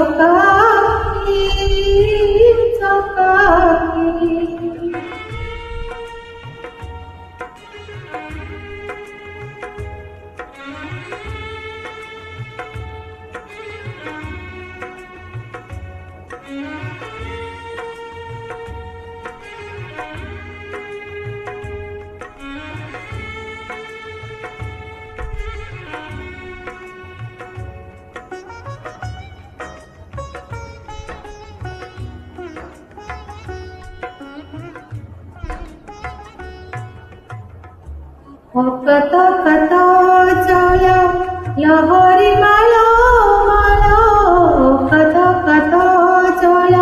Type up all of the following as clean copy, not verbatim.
চকাকি চকাকি কত কত জল লহরী মাল মাল কত কত জল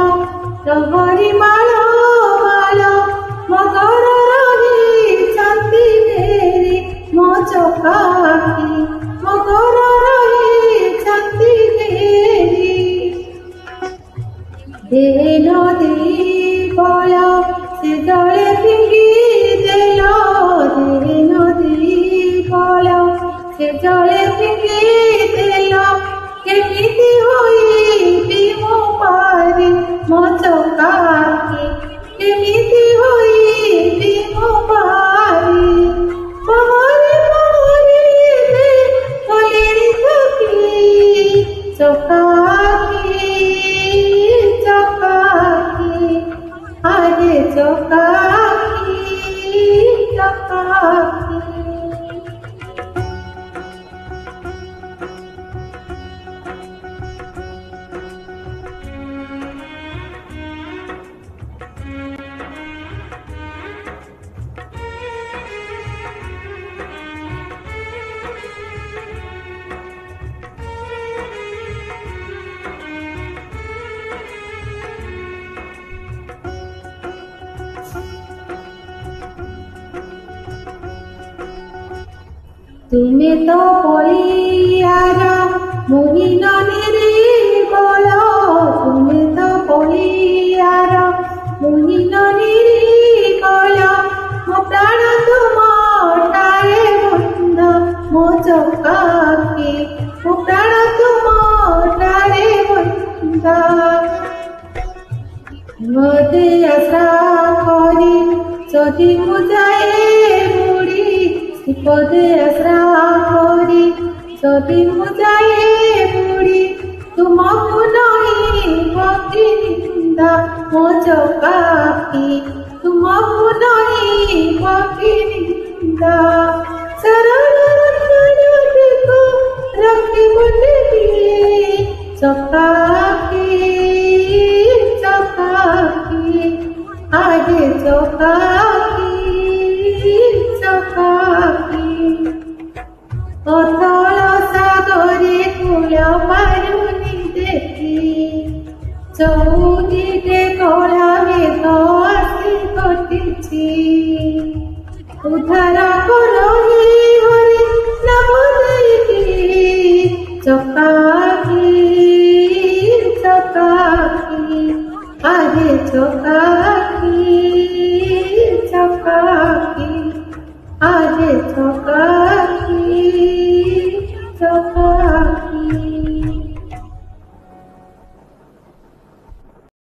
লহরী মাল মাল মগর রহিଛନ୍ତି ঘেরি ମୋ চকাকি মগর রহিଛନ୍ତି ঘেরি দে নদী বল সে জলে ফিঙ্গি দেল দে নদী বল সে জলে ফিঙ্গি দেল কেমিতি হইবি ମୋ পারি ମୋ চকাকি কেমিতি হইবি ମୋ পারি পহরি পহরি দে কলিরি চকি চকাকি চকাকি আরে চকাকি চকাকি তুমি তো পড়িয়ার মোহিন নির্বল তুমি তো পড়িয়ার মোহিন নির্বল ମୋ ପ୍ରାଣ ତୁମଟାରେ ବନ୍ଧ ମୋ ଚକାକି ମୋ ପ୍ରାଣ ତୁମଟାରେ ବନ୍ଧ ମତେ ଆଶା କରି ଯଦି ମୁଁ ଯାଏ ବୁଡ଼ି পদে আশ্রা করি যদি মু যায়ে বুড়ি তুমকু নহিব কি নিন্দা ମୋ চকাকি তুমকু নহিব কি নিন্দা শরণাগতକୁ ରଖିବୁନି চকাকি চকাকি আগে চকাকি চকাকি অতল সাগরে কূল পারুনি দেখি চৌদিকে কলা মেঘ আসি ঘটিছি উদ্ধার